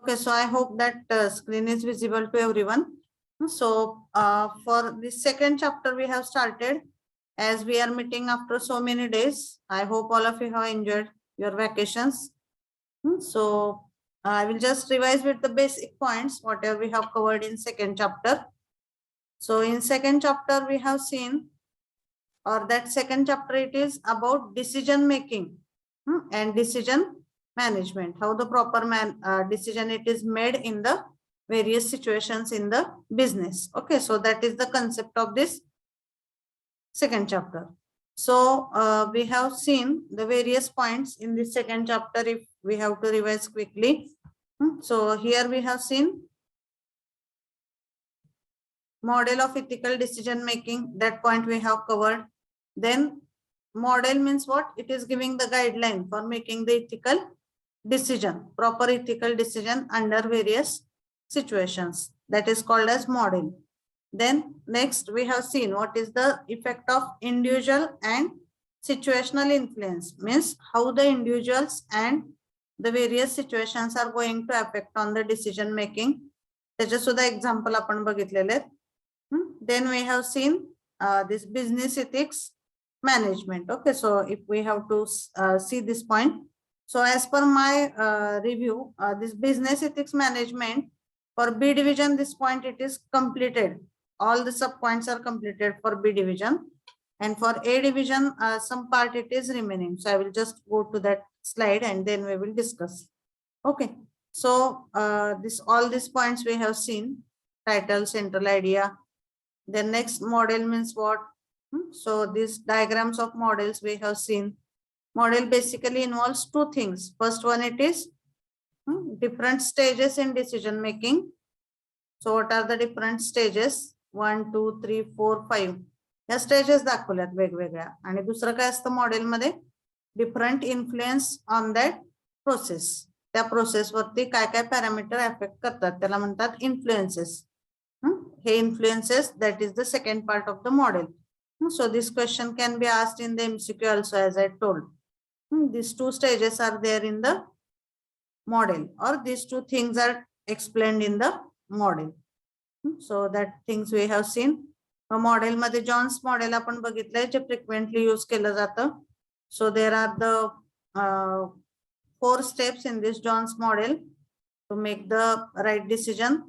Okay, so I hope that screen is visible to everyone. So for the second chapter we have started, as we are meeting after so many days. I hope all of you have enjoyed your vacations. So I will just revise with the basic points, whatever we have covered in second chapter. So in second chapter we have seen, or that second chapter, it is about decision making and decision management, how the proper decision it is made in the various situations in the business. Okay, so that is the concept of this second chapter. So we have seen the various points in the second chapter. If we have to revise quickly, so here we have seen model of ethical decision making. That point we have covered. Then model means what? It is giving the guideline for making the ethical decision, proper ethical decision under various situations. That is called as model. Then next we have seen what is the effect of individual and situational influence, means how the individuals and the various situations are going to affect on the decision making. त्याचे सुद्धा example आपण बघितलेले. Then we have seen this business ethics management. Okay, so if we have to see this point, so as per my review, this business ethics management for B division, this point it is completed. All the sub points are completed for B division, and for A division some part it is remaining. So I will just go to that slide and then we will discuss. Okay, so all these points we have seen: title, central idea. The next model means what? So these diagrams of models we have seen. Model basically involves two things. First one, it is different stages in decision making. So what are the different stages? 1, 2, 3, 4, 5. या stages दाखवल्यात वेगवेगळ्या. आणि दुसरं काय असतं model मध्ये? Different influence on that process. त्या process वरती काय काय पॅरामीटर अफेक्ट करतात त्याला म्हणतात influences. He influences, that is the second part of the model. So this question can be asked in the MCQ also, as I told. These two stages are there in the model, or these two things are explained in the model. So that things we have seen. Model मध्ये John's model आपण बघितलंय जे frequently use केलं जातं. So there are the 4 steps in this John's model to make the right decision.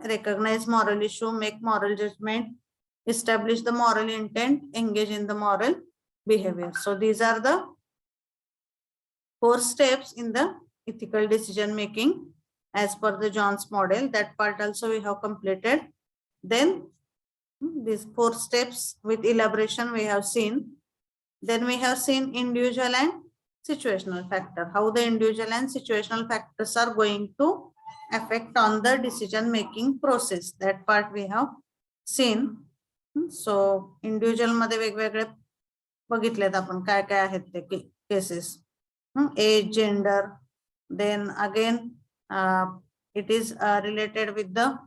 Recognize moral issue, make moral judgment, establish the moral intent, engage in the moral behavior. So these are the 4 steps in the ethical decision making as per the John's model. That part also we have completed. Then these 4 steps with elaboration we have seen. Then we have seen individual and situational factor, how the individual and situational factors are going to affect on the decision making process. That part we have seen. So individual मध्ये वेगवेगळे बघितलेत आपण काय काय आहेत ते cases. Age, gender, then again it is related with the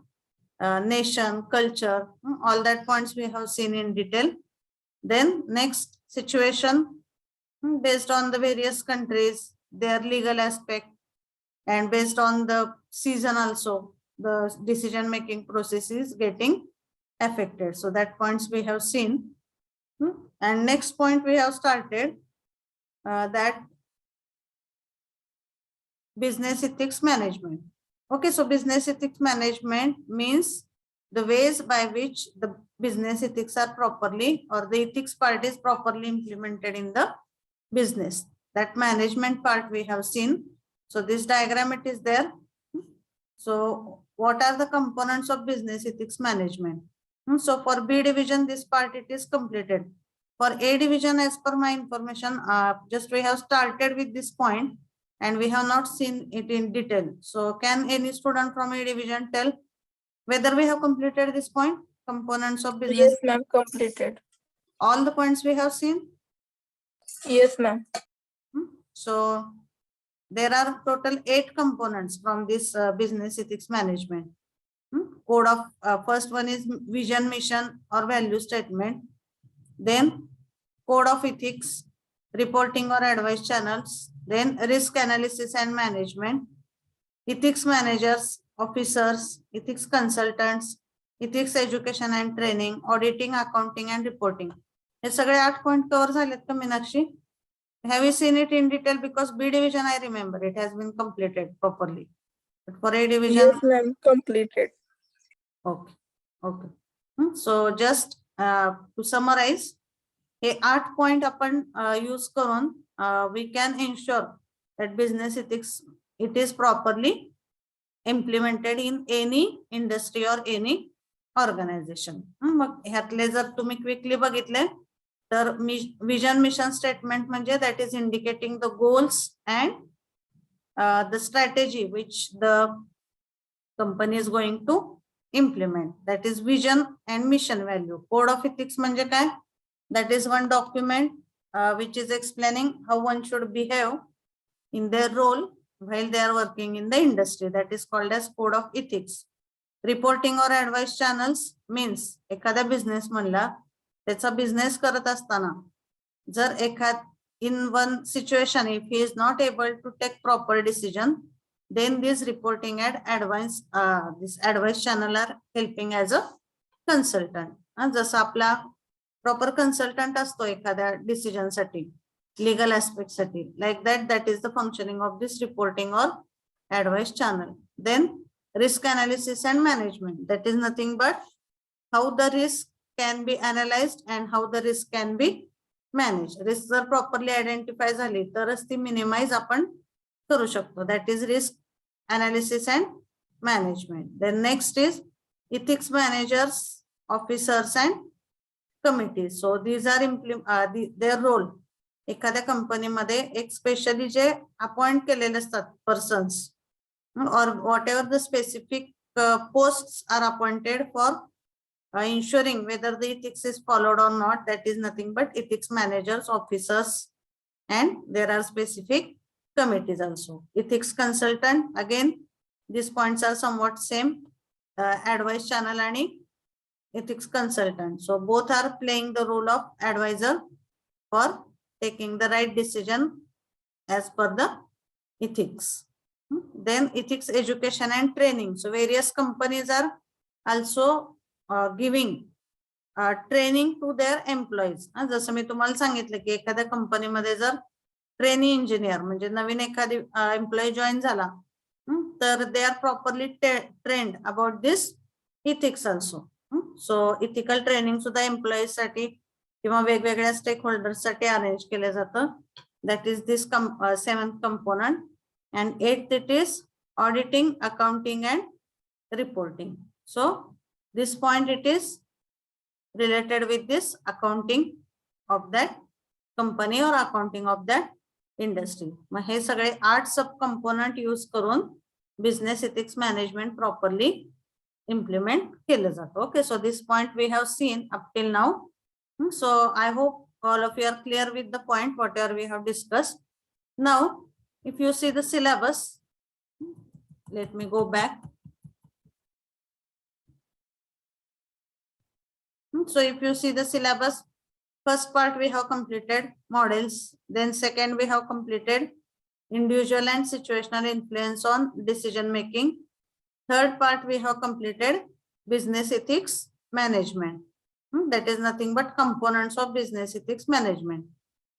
nation, culture, all that points we have seen in detail. Then next, situation based on the various countries, their legal aspect, and based on the season also the decision making process is getting affected. So that points we have seen. And next point we have started that business ethics management. Okay, so business ethics management means the ways by which the business ethics are properly, or the ethics part is properly implemented in the business. That management part we have seen. So this diagram it is there. So what are the components of business ethics management? So for B division this part it is completed. For A division, as per my information, just we have started with this point and we have not seen it in detail. So can any student from A division tell whether we have completed this point? Components of business. Yes, ma'am, completed. All the points we have seen? Yes, ma'am. So there are total 8 components from this business ethics management. Code of first one is vision, mission, or value statement. Then code of ethics, reporting or advice channels. Then risk analysis and management, ethics managers, officers, ethics consultants, ethics education and training, auditing, accounting and reporting. हे सगळे 8 point cover झालेत का Meenakshi? Have you seen it in detail? Because B division, I remember it has been completed properly. But for A division, Yes, ma'am. Completed. okay, okay. So just to summarize, हे 8 point आपण use करून we can ensure that business ethics it is properly implemented in any industry or any organization. मग ह्यातले जर तुम्ही quickly बघितले तर vision mission statement म्हणजे that is indicating the goals and the strategy which the company is going to implement. That is vision and mission value. Code of ethics म्हणजे काय? That is one document which is explaining how one should behave in their role while they are working in the industry. That is called as code of ethics. Reporting or advice channels means एखाद्या business म्हणला त्याचा business करत असताना जर एखाद in one situation if he is not able to take proper decision, then this reporting and this advice channel are helping as a consultant. जसं आपला proper consultant असतो एखाद्या डिसिजन साठी, legal aspect साठी, like that is the functioning of this reporting or advice channel. Then risk analysis and management, that is nothing but how the risk can be analyzed and how the risk can be managed. Risk जर properly identify झाली तरच ती minimize आपण करू शकतो. That is risk analysis and management. Then next is ethics managers, officers and committees. So these are their role. एखाद्या कंपनीमध्ये एक स्पेशली जे अपॉइंट केलेले असतात persons or whatever the specific posts are appointed for ensuring whether the ethics is followed or not, that is nothing but ethics managers, officers, and there are specific committees also. Ethics consultant, again these points are somewhat same, advice channel and ethics consultant. So both are playing the role of advisor for taking the right decision as per the ethics. Then ethics education and training. So various companies are also giving training to their employees. जसं मी तुम्हाला सांगितलं की एखाद्या कंपनीमध्ये जर trainee engineer म्हणजे नवीन एखादी एम्प्लॉई जॉईन झाला तर they are properly trained about this ethics also. So ethical training सुद्धा एम्प्लॉईज साठी किंवा वेगवेगळ्या स्टेक होल्डर्स साठी अरेंज केले जातं. That is this 7th component. And 8th it is auditing, accounting and reporting. So this point it is related with this accounting of that company or accounting of that industry. मग हे सगळे 8 सब component use करून business ethics management properly implement केलं जातं. Okay, so this point we have seen up till now. So I hope all of you are clear with the point whatever we have discussed. Now if you see the syllabus, let me go back. So if you see the syllabus, first part we have completed models, then second we have completed individual and situational influence on decision making. Third part we have completed business ethics management. That is nothing but components of business ethics management.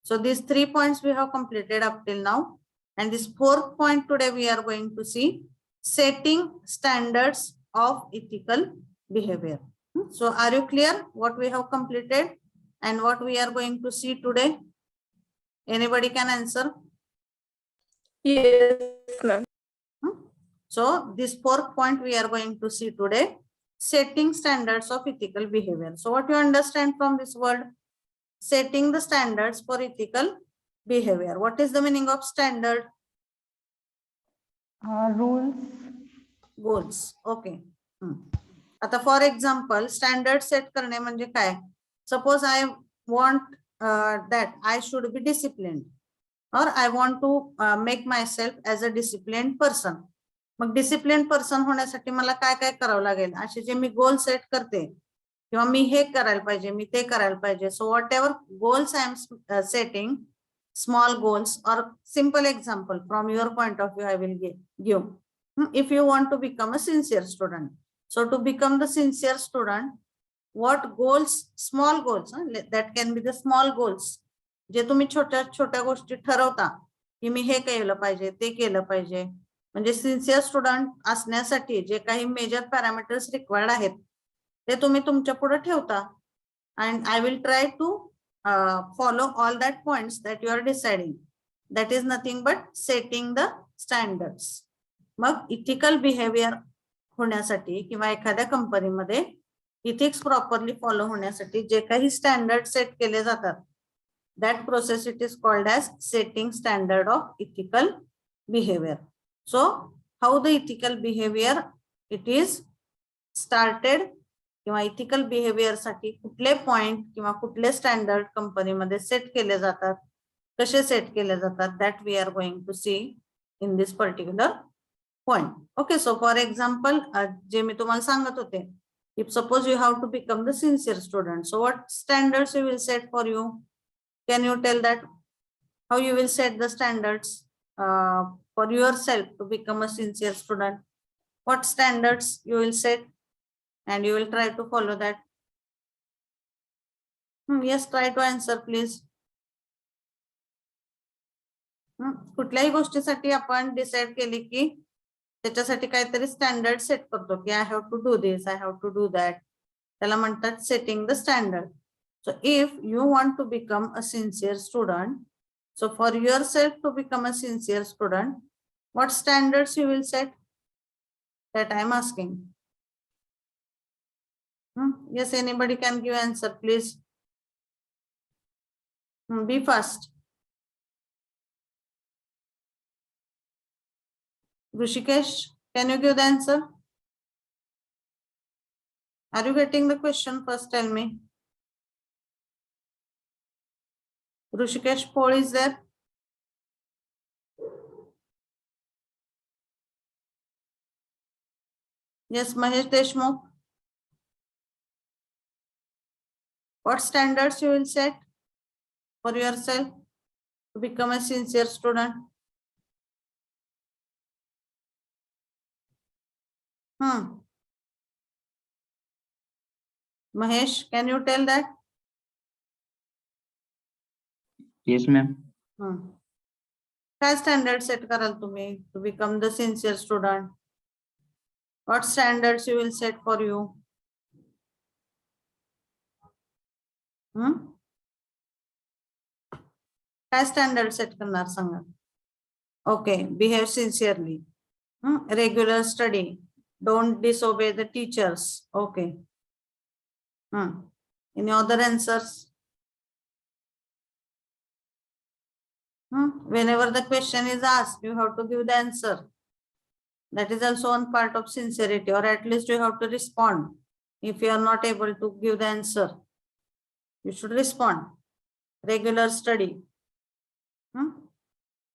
So these 3 points we have completed up till now. And this 4th point today we are going to see setting standards of ethical behavior. So are you clear what we have completed and what we are going to see today? Anybody can answer? Yes, ma'am. So this 4th point we are going to see today, setting standards of ethical behavior. So what you understand from this word, setting the standards for ethical behavior? What is the meaning of standard? Rules. Goals. Okay. आता for example standard set करणे म्हणजे काय? Suppose I want that I should be disciplined और I want to make myself as a disciplined person. मग discipline person होण्यासाठी मला काय काय करावं लागेल असे जे मी गोल सेट करते किंवा मी हे करायला पाहिजे मी ते करायला पाहिजे. So whatever goals I am setting, small goals or simple example from your point of view I will give. if you want to become a sincere student. So to become the sincere student, what goals, small goals, that can be the small goals, जे तुम्ही छोट्या छोट्या गोष्टी ठरवता की मी हे केलं पाहिजे ते केलं पाहिजे, म्हणजे सिन्सिअर स्टुडंट असण्यासाठी जे काही मेजर पॅरामीटर्स रिक्वायर्ड आहेत ते तुम्ही तुमच्या पुढे ठेवता. And I will try to follow all that points that you are deciding. That is nothing but setting the standards. मग इथिकल बिहेवियर होण्यासाठी किंवा एखाद्या कंपनीमध्ये इथिक्स प्रॉपरली फॉलो होण्यासाठी जे काही स्टँडर्ड सेट केले जातात, that process it is called as setting standard of ethical behavior. So how the ethical behavior it is started किंवा ethical behavior साठी कुठले पॉइंट किंवा कुठले स्टँडर्ड कंपनीमध्ये सेट केले जातात, कसे सेट केले जातात, that we are going to see in this particular point. Okay, so for example, जे मी तुम्हाला सांगत होते, if suppose you have to become the sincere student, so what standards you will set for you? Can you tell that how you will set the standards for yourself to become a sincere student? What standards you will set and you will try to follow that? Yes, try to answer please. कुठल्याही गोष्टीसाठी आपण decide केली की त्याच्यासाठी काहीतरी standard set करतो की I have to do this, I have to do that, त्याला म्हणतात setting the standard. So if you want to become a sincere student, so for yourself to become a sincere student, what standards you will set? That I am asking. Yes, anybody can give answer, please. Be fast. Rushikesh, can you give the answer? Are you getting the question? First tell me. Rushikesh Paul is there? Yes, Mahesh Deshmukh. What standards you will set for yourself to become a sincere student? Mahesh, can you tell that? Yes, ma'am. काय standard set कराल तुम्ही to become the sincere student? What standards you will set for you? काय standard set करणार सांगा? Okay, behave sincerely, regular study, don't disobey the teachers. Okay, any other answers? Whenever the question is asked, you have to give the answer. That is also one part of sincerity, or at least you have to respond. If you are not able to give the answer, you should respond. Regular study,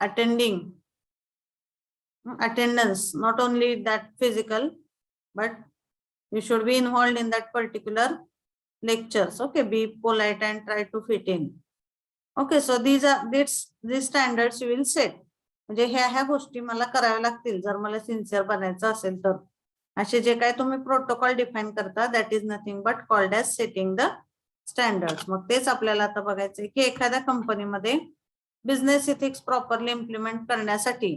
attending, attendance, not only that physical, but you should be involved in that particular lectures. Okay, be polite and try to fit in. Okay, so these standards you will set. म्हणजे ह्या गोष्टी मला कराव्या लागतील जर मला sincere बनायचं असेल तर. असे जे काही तुम्ही प्रोटोकॉल डिफाईन करता, that is nothing but called as setting the standards. मग तेच आपल्याला आता बघायचंय की एखाद्या कंपनीमध्ये बिझनेस इथिक्स प्रॉपरली इम्प्लिमेंट करण्यासाठी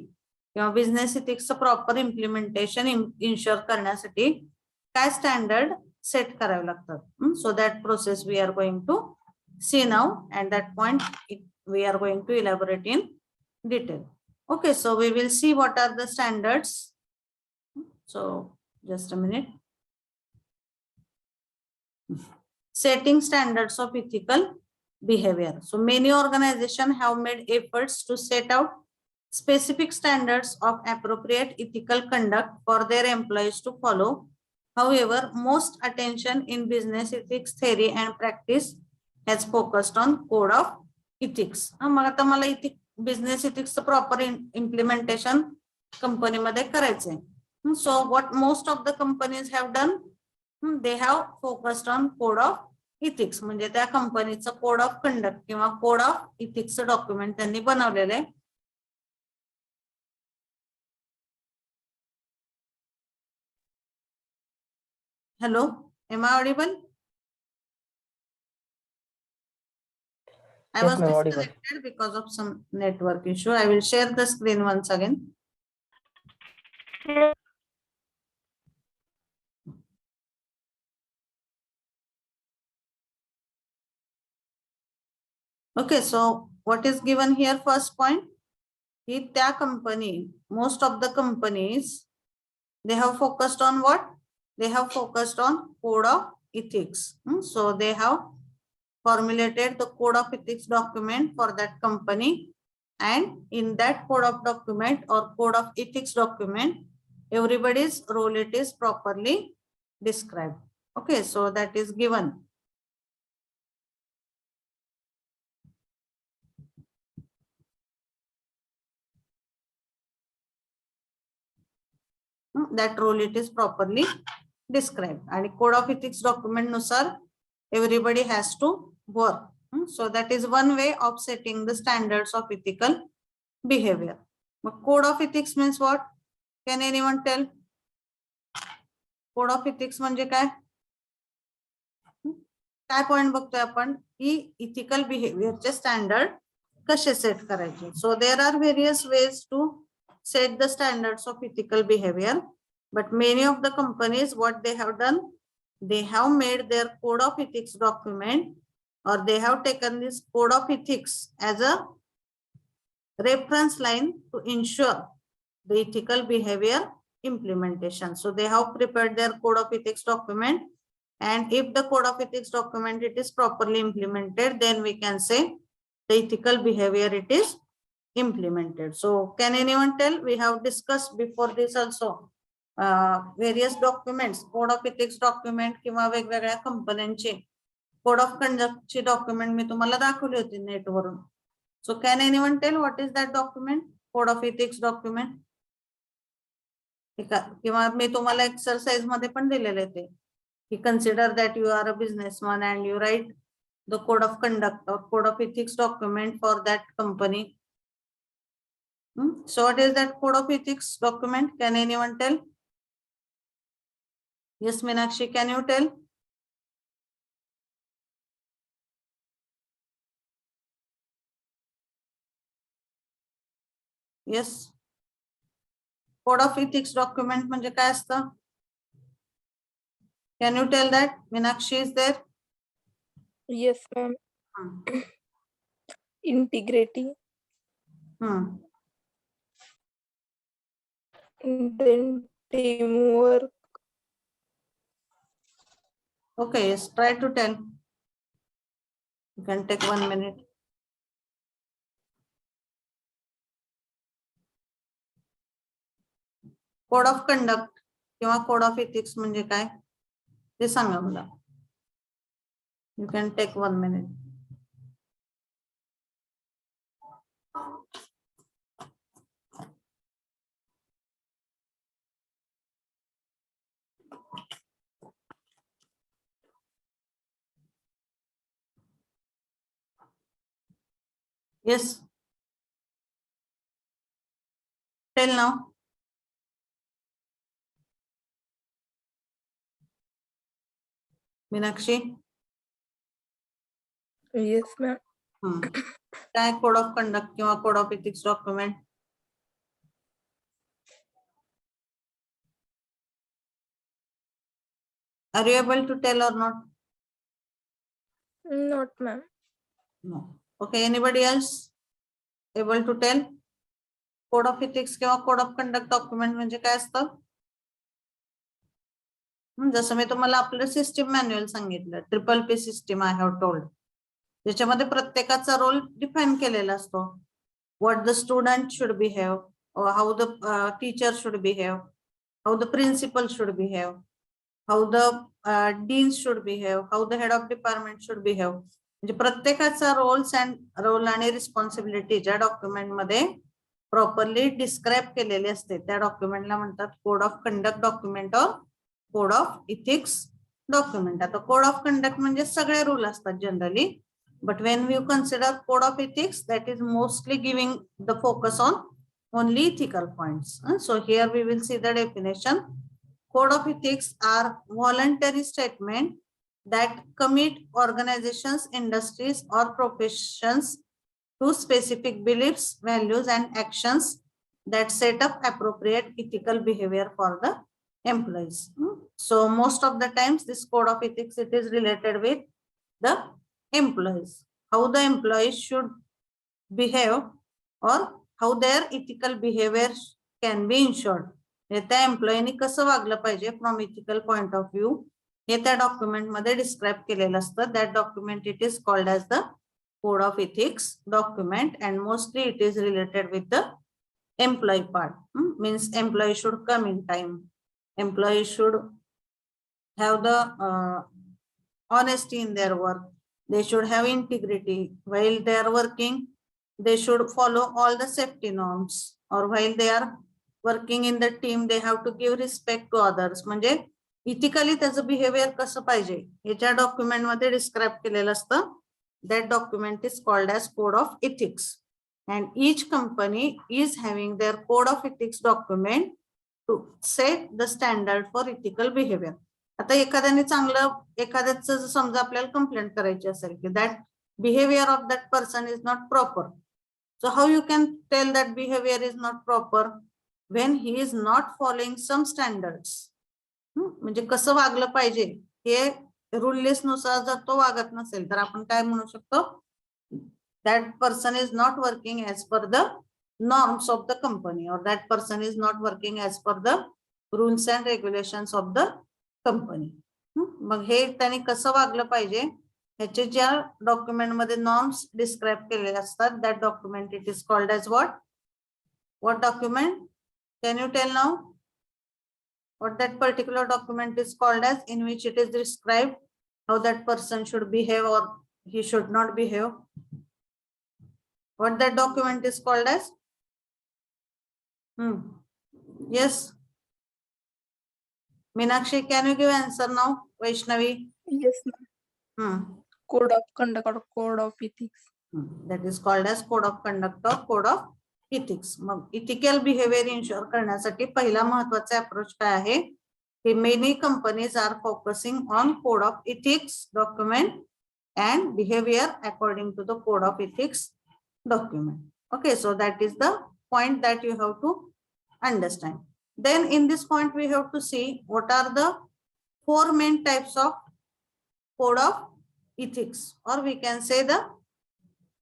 किंवा बिझनेस इथिक्सचं प्रॉपर इम्प्लिमेंटेशन इन्शुअर करण्यासाठी काय स्टँडर्ड सेट करावे लागतात. So that process we are going to see now, and that point we are going to elaborate in detail. Okay, so we will see what are the standards. So just a minute. Setting standards of ethical behavior. So many organizations have made efforts to set out specific standards of appropriate ethical conduct for their employees to follow. However, most attention in business ethics theory and practice has focused on code of ethics. मग आता मला business इथिक्सचं proper implementation कंपनीमध्ये करायचंय. So what most of the companies have done, they have focused on code of ethics. म्हणजे त्या कंपनीचं code of conduct किंवा code of इथिक्सचं document त्यांनी बनवलेलं आहे. Hello, am I audible? I Yes, was ma'am, audible. disconnected because of some network issue. I will share the screen once again. Okay, so what is given here? First point, त्या company, most of the companies, they have focused on what? They have focused on code of ethics. So they have formulated the code of ethics document for that company, and in that code of document or code of ethics document, everybody's role, it is properly described. Okay, so that is given. That role, it is properly described, and code of ethics document nusar everybody has to work. So that is one way of setting the standards of ethical behavior. But code of ethics means what? Can anyone tell? Code of ethics म्हणजे काय? काय point बघतोय आपण की ethical बिहेवियरचे standard कसे set करायचे. So there are various ways to set the standards of ethical behavior, but many of the companies, what they have done, they have made their code of ethics document, or they have taken this code of ethics as a reference line to ensure the ethical behavior implementation. So they have prepared their code of ethics document, and if the code of ethics document, it is properly implemented, then we can say the ethical behavior, it is implemented. So can anyone tell? We have discussed before this also various documents, code of ethics document किंवा वेगवेगळ्या कंपन्यांचे code of conduct चे document मी तुम्हाला दाखवले होते नेटवरून. So can anyone tell what is that document? Code of ethics document. किंवा मी तुम्हाला exercise मध्ये पण दिलेले ते की consider that you are a businessman and you write the code of conduct or code of ethics document for that company. So what is that code of ethics document? Can anyone tell? Yes, Meenakshi, can you tell? Yes. Code of ethics document म्हणजे काय असतं? Can you tell that? Meenakshi is there? Yes, ma'am. Integrity. Then teamwork. Okay, yes, try to tell. You can take 1 minute. Code of conduct किंवा code of ethics म्हणजे काय ते सांगा मला. You can take 1 minute. Yes. Tell now. Meenakshi. Yes, ma'am. काय code of conduct किंवा code of ethics document? Are you able to tell or not? Not, ma'am. No. Okay, anybody else able to tell? Code of ethics किंवा code of conduct document म्हणजे काय असतं? जसं मी तुम्हाला आपलं सिस्टीम मॅन्युअल सांगितलं, PPP system I have told, ज्याच्यामध्ये प्रत्येकाचा रोल डिफाईन केलेला असतो. What the student should behave, how the teacher should behave, how the principal should behave, how the dean should behave, how the head of department should behave. म्हणजे प्रत्येकाचा role आणि responsibility ज्या document मध्ये properly describe केलेले असते त्या डॉक्युमेंटला म्हणतात code of conduct document और कोड ऑफ इथिक्स डॉक्युमेंट. आता कोड ऑफ कंडक्ट म्हणजे सगळे रूल असतात generally, but when we consider code of ethics, that is mostly giving the focus on only ethical points. So here we will see the definition. code of ethics are voluntary statement that commit organizations, industries, or professions to specific beliefs, values, and actions that set up appropriate ethical behavior for the employees. So most of the times this code of ethics, it is related with the employees, how the employees should behave or how their ethical behavior can be ensured. त्या एम्प्लॉयनी कसं वागलं पाहिजे from ethical point of view हे त्या document मध्ये describe केलेलं असतं. That document it is called as the code of ethics document, and mostly it is related with the employee part. Means employee should come in time, employee should have the honesty in their work, they should have integrity while they are working, they should follow all the safety norms, or while they are working in the team they have to give respect to others. म्हणजे ethically त्याचं behaviour कसं पाहिजे हे ज्या document मध्ये describe केलेलं असतं. That document is called as code of ethics, and each company is having their code of ethics document to set the standard for ethical behavior. आता एखाद्याने चांगलं एखाद्याचं समजा आपल्याला कंप्लेंट करायची असेल की that behavior of that person is not proper. So how you can tell that behavior is not proper when he is not following some standards. म्हणजे कसं वागलं पाहिजे हे रूल लिस्ट नुसार जर तो वागत नसेल तर आपण काय म्हणू शकतो, that person is not working as per the norms of the company, or that person is not working as per the rules and regulations of the company. मग हे त्यांनी कसं वागलं पाहिजे ह्याचे ज्या डॉक्युमेंट मध्ये नॉर्म्स डिस्क्राईब केलेले असतात, that document it is called as what document? Can you tell now what that particular document is called as, in which it is described how that person should behave or he should not behave? What that document is called as? Yes, Meenakshi, can you give answer now? Vaishnavi? Yes, ma'am. Code of conduct or code of ethics. That is called as code of conduct or code of ethics. मग ethical behavior ensure करण्यासाठी पहिला महत्वाचा approach काय आहे की many companies are focusing on code of ethics document and behavior according to the code of ethics document. Okay, so that is the point that you have to understand. Then in this point we have to see what are the four main types of code of ethics, or we can say the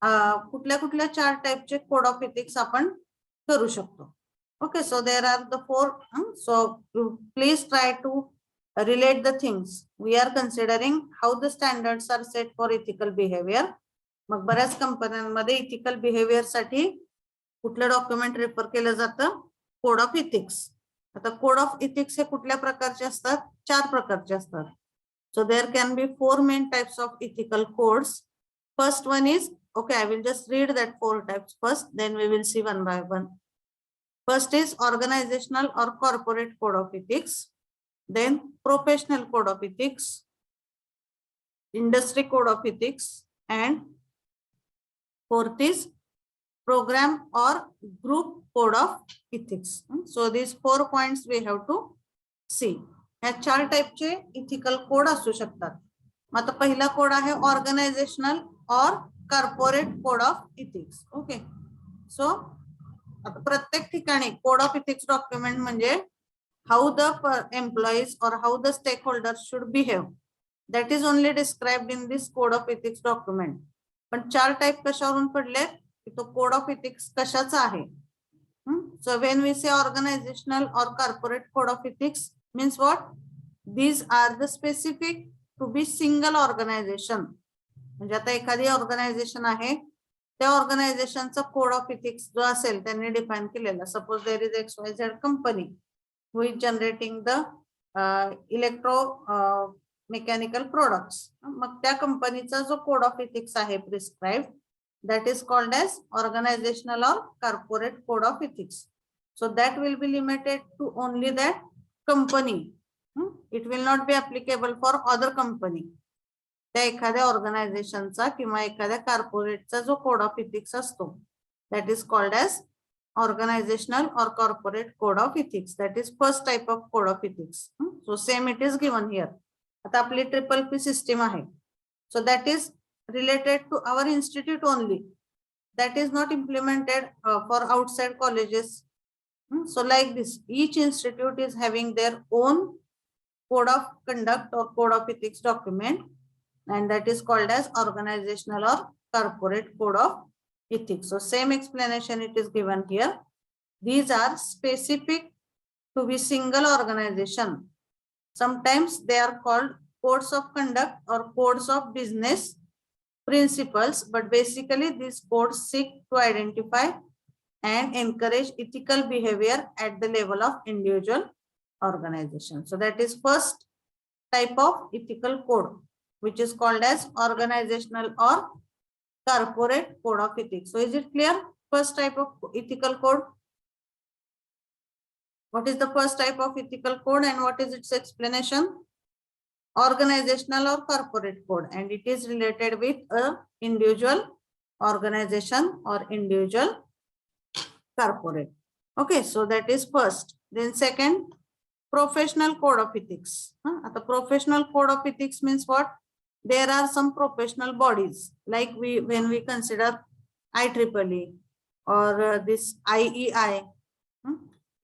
कुठल्या कुठल्या चार टाइपचे code of ethics आपण करू शकतो. Okay, so there are the four. So please try to relate the things. We are considering how the standards are set for ethical behavior. मग बऱ्याच कंपन्यांमध्ये ethical behaviour साठी कुठलं डॉक्युमेंट रेफर केलं जातं, code of ethics. आता code of ethics हे कुठल्या प्रकारचे असतात, चार प्रकारचे असतात. So there can be four main types of ethical codes. First one is, okay, I will just read that four types first, then we will see one by one. First is organizational or corporate code of ethics, then professional code of ethics, industry code of ethics, and fourth is program or group code of ethics. So these 4 points we have to see. या चार टाइपचे ethical code असू शकतात. मग आता पहिला code आहे organizational और corporate code of ethics. Okay, so आता प्रत्येक ठिकाणी कोड ऑफ इथिक्स डॉक्युमेंट म्हणजे हाऊ the employees or how the stakeholders should behave, that is only described in this code of ethics document. पण चार type कशावरून पडले की तो कोड ऑफ इथिक्स कशाचा आहे. सो व्हेन वी से ऑर्गनायझेशनल और corporate code of ethics means what? These are the specific to be single organization. म्हणजे आता एखादी ऑर्गनायझेशन आहे त्या ऑर्गनायझेशनचा कोड ऑफ इथिक्स जो असेल त्यांनी डिफाईन केलेला. Suppose there is XYZ company who is generating the electro mechanical products. मग त्या कंपनीचा जो कोड ऑफ इथिक्स आहे prescribe, that is called as organizational or corporate code of ethics. So that will be limited to only that company. It will not be applicable for other company. त्या एखाद्या ऑर्गनायझेशनचा किंवा एखाद्या कॉर्पोरेटचा जो code of ethics असतो that is called as organizational or corporate code of ethics. That is first type of code of ethics. So same it is given here. आता आपली PPP system आहे. So that is related to our institute only. That is not implemented for outside colleges. So like this, each institute is having their own code of conduct or code of ethics document, and that is called as organizational or corporate code of ethics. So same explanation it is given here. These are specific to be single organization. Sometimes they are called codes of conduct or codes of business principles, but basically these codes seek to identify and encourage ethical behavior at the level of individual organization. So that is first type of ethical code, which is called as organizational or corporate code of ethics. So is it clear? First type of ethical code. What is the first type of ethical code and what is its explanation? Organizational or corporate code, and it is related with a individual organization or individual corporate. Okay, so that is first. Then second, professional code of ethics. The professional code of ethics means what? There are some professional bodies, like when we consider IEEE or this IEI.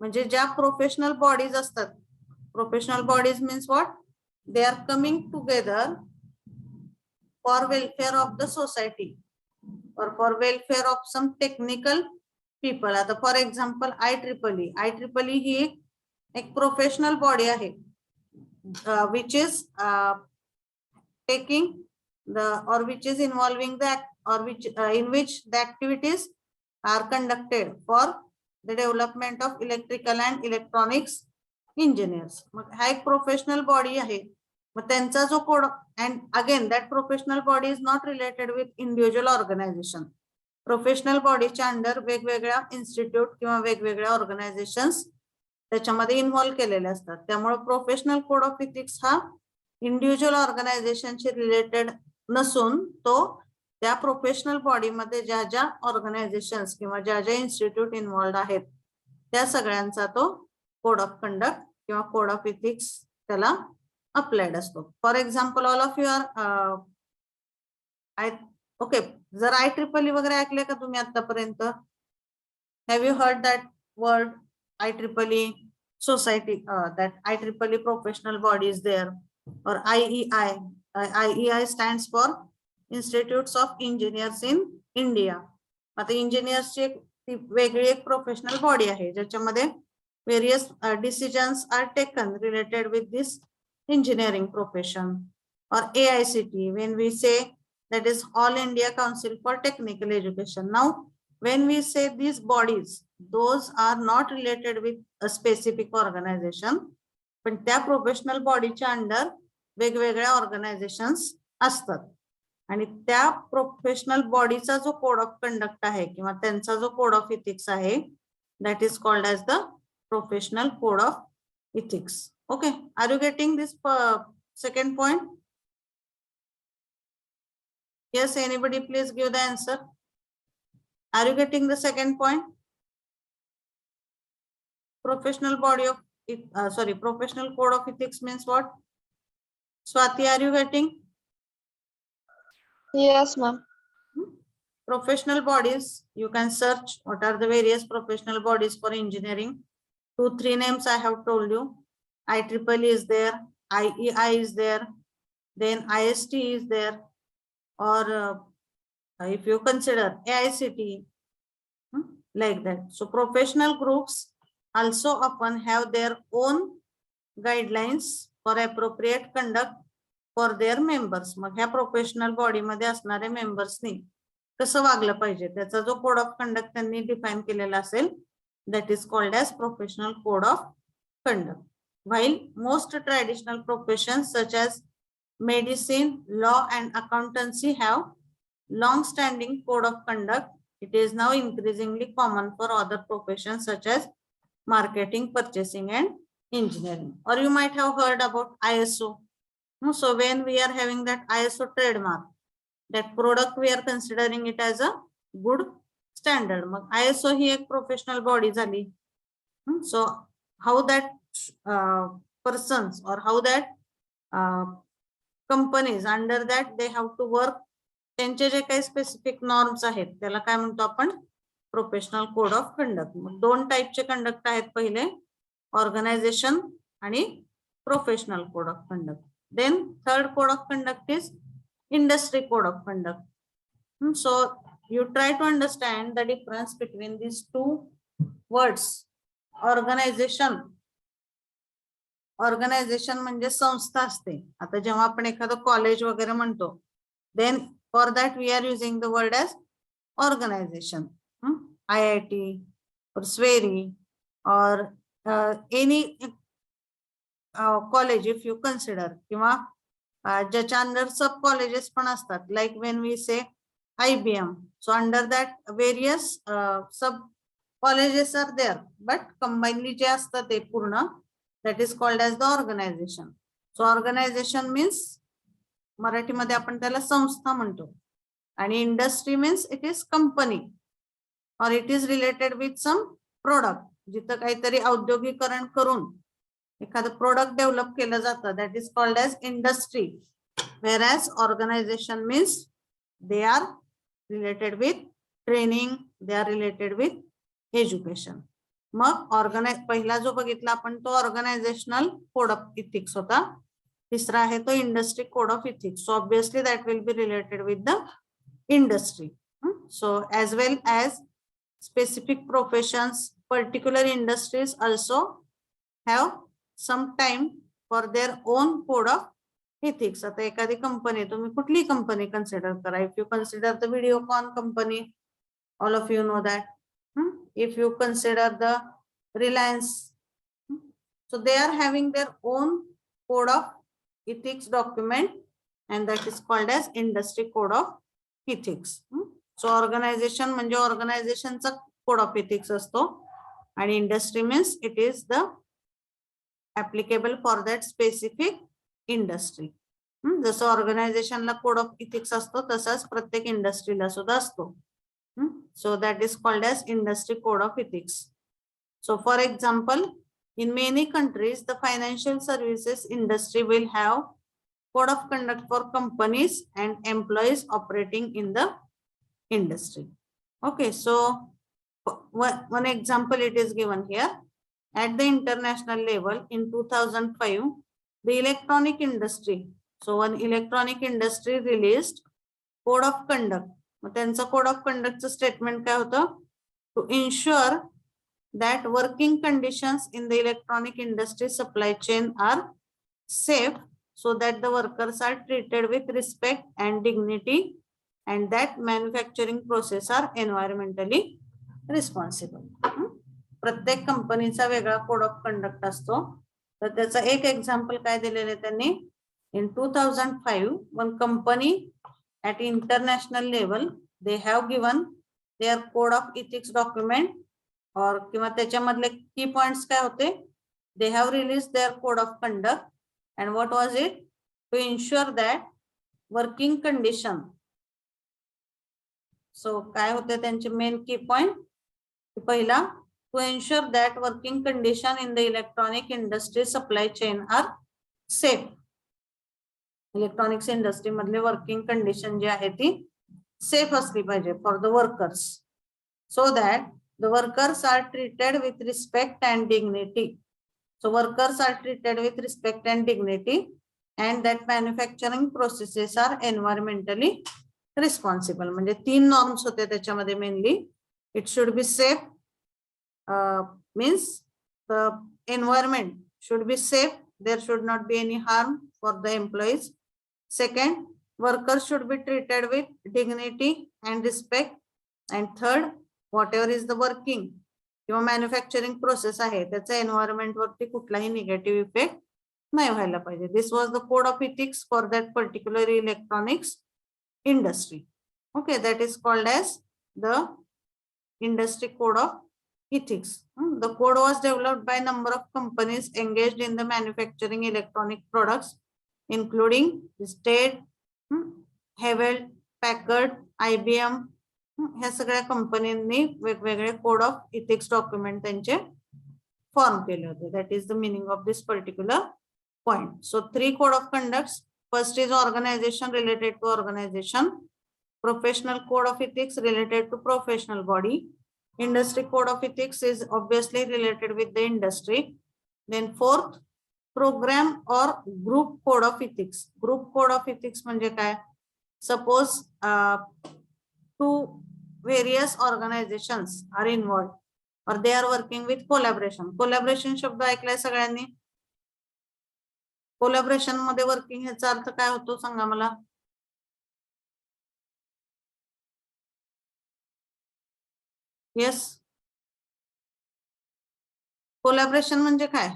म्हणजे ज्या professional bodies असतात, professional bodies means what? They are coming together for welfare of the society or for welfare of some technical people. आता for example IEEE ही एक professional body आहे, which is taking the or which is involving the or which in which the activities are conducted for the development of electrical and electronics engineers. मग हा एक professional body आहे. मग त्यांचा जो code, and again that professional body is not related with individual organization. Professional बॉडीच्या under वेगवेगळ्या institute किंवा वेगवेगळ्या organizations त्याच्यामध्ये इन्व्हॉल्व केलेले असतात. त्यामुळे प्रोफेशनल कोड ऑफ इथिक्स हा इंडिव्हिज्युअल ऑर्गनायझेशनशी रिलेटेड नसून तो त्या प्रोफेशनल बॉडीमध्ये ज्या ज्या ऑर्गनायझेशन्स किंवा ज्या ज्या इन्स्टिट्यूट इन्व्हॉल्ड आहेत त्या सगळ्यांचा तो कोड ऑफ कंडक्ट किंवा कोड ऑफ इथिक्स त्याला अप्लाइड असतो. For example all of you are okay, जर IEEE वगैरे ऐकले का तुम्ही आतापर्यंत? Have you heard that word IEEE society, that IEEE professional body is there, or IEI. IEI stands for Institutes of Engineers in India. आता इंजिनियर्सची एक वेगळी एक प्रोफेशनल बॉडी आहे ज्याच्यामध्ये various decisions are taken related with this engineering profession. Or AICT, when we say that is All India Council for Technical Education. Now when we say these bodies, those are not related with a specific organization, पण त्या professional बॉडीच्या under वेगवेगळ्या organisations असतात आणि त्या professional बॉडीचा जो code of conduct आहे किंवा त्यांचा जो कोड ऑफ इथिक्स आहे, that is called as the professional code of ethics. Okay, are you getting this second point? Yes, anybody please give the answer. Are you getting the second point? Professional body of professional code of ethics means what? Swati, are you getting? Yes, ma'am. Professional bodies, you can search what are the various professional bodies for engineering. 2-3 names I have told you. IEEE is there, IEI is there, then IST is there, or if you consider AICT, like that. So professional groups also often have their own guidelines for appropriate conduct for their members. मग ह्या professional body मध्ये असणाऱ्या मेंबर्सनी कसं वागलं पाहिजे त्याचा जो code of conduct त्यांनी define केलेला असेल, that is called as professional code of conduct. While most traditional professions such as medicine, law and accountancy have long-standing code of conduct, it is now increasingly common for other professions such as marketing, purchasing and engineering. Or you might have heard about ISO. So when we are having that ISO trademark, that product we are considering it as a good standard. मग ISO ही एक professional body झाली. So how that persons or how that companies under that they have to work, त्यांचे जे काही specific norms आहेत त्याला काय म्हणतो आपण, प्रोफेशनल कोड ऑफ कंडक्ट. दोन टाईपचे कंडक्ट आहेत, पहिले ऑर्गनायझेशन आणि professional code of conduct. Then third code of conduct is industry code of conduct. So you try to understand the difference between these two words. Organisation म्हणजे संस्था असते. आता जेव्हा आपण एखादं कॉलेज वगैरे म्हणतो, then for that we are using the word as organisation. IIT or SWERI or any college if you consider, किंवा ज्याच्या अंडर सब कॉलेजेस पण असतात, लाईक वेन वी से IBM. So under that various sub colleges are there, but combinedly जे असतात ते पूर्ण, that is called as the organization. So organization means मराठीमध्ये आपण त्याला संस्था म्हणतो. आणि industry means it is company or it is related with some product. जिथं काहीतरी औद्योगिकरण करून एखादं प्रोडक्ट डेव्हलप केलं जातं, that is called as industry. Whereas organization means they are related with training, they are related with education. मग पहिला जो बघितला आपण तो ऑर्गनायझेशनल कोड ऑफ इथिक्स होता. तिसरा आहे तो industry code of ethics. So obviously that will be related with the industry. So as well as specific professions, particular industries also have some time for their own code of ethics. आता एखादी company, तुम्ही कुठली company consider करा. If you consider the Videocon company, all of you know that. If you consider the Reliance, so they are having their own code of ethics document, and that is called as industry code of ethics. So organization म्हणजे ऑर्गनायझेशनचा code of ethics असतो, आणि industry means it is the applicable for that specific industry. जसं ऑर्गनायझेशनला code of ethics असतो तसाच प्रत्येक इंडस्ट्रीला सुद्धा असतो. So that is called as industry code of ethics. So for example, in many countries the financial services industry will have code of conduct for companies and employees operating in the industry. Okay, so one example it is given here. At the international level in 2005, the electronic industry, so one electronic industry released code of conduct. त्यांचं code of कंडक्टचं statement काय होतं, to ensure that working conditions in the electronic industry supply chain are safe, so that the workers are treated with respect and dignity, and that manufacturing process are environmentally responsible. प्रत्येक कंपनीचा वेगळा code of conduct असतो. तर त्याचा एक example काय दिलेलं आहे त्यांनी, इन 2005 one company at international level they have given their code of ethics document, or किंवा त्याच्यामधले key points काय होते, they have released their code of conduct, and what was it, to ensure that working condition. so काय होते त्यांचे main की point, पहिला, to ensure that working condition in the electronic industry supply chain are safe. Electronics industry मधले working condition जी आहे ती safe असली पाहिजे for the workers, so that the workers are treated with respect and dignity. So workers are treated with respect and dignity, and that manufacturing processes are environmentally responsible. म्हणजे 3 norms होते त्याच्यामध्ये mainly. It should be safe, means the environment should be safe, there should not be any harm for the employees. Second, workers should be treated with dignity and respect. And third, whatever is the working किंवा manufacturing process आहे त्याचा environment वरती कुठलाही negative effect नाही व्हायला पाहिजे. This was the code of ethics for that particular electronics industry. Okay, that is called as the industry code of ethics. The code was developed by a number of companies engaged in the manufacturing electronic products, including State, Hewlett Packard, IBM, ह्या सगळ्या कंपन्यांनी वेगवेगळे code of ethics document त्यांचे form केले होते. That is the meaning of this particular point. So 3 code of conducts. First is organisation related to organisation. Professional code of ethics related to professional body. Industry code of ethics is obviously related with the industry. Then fourth, program or group code of ethics. Group code of ethics म्हणजे काय? Suppose two various organizations are involved or they are working with collaboration. Collaboration शब्द ऐकलाय सगळ्यांनी? Collaboration मध्ये working ह्याचा अर्थ काय होतो सांगा मला. Yes, collaboration म्हणजे काय?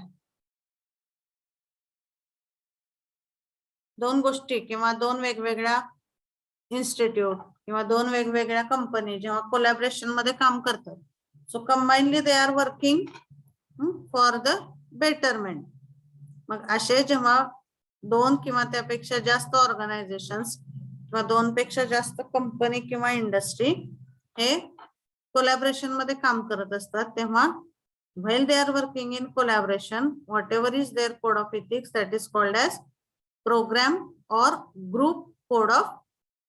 दोन गोष्टी किंवा दोन वेगवेगळ्या इन्स्टिट्यूट किंवा दोन वेगवेगळ्या कंपनी जेव्हा कोलॅबरेशन मध्ये काम करतात, so combinedly they are working for the betterment. मग असे जेव्हा दोन किंवा त्यापेक्षा जास्त ऑर्गनायझेशन्स किंवा दोन पेक्षा जास्त कंपनी किंवा इंडस्ट्री हे कोलॅबरेशन मध्ये काम करत असतात, तेव्हा while they are working in collaboration, whatever is their code of ethics, that is called as program or group code of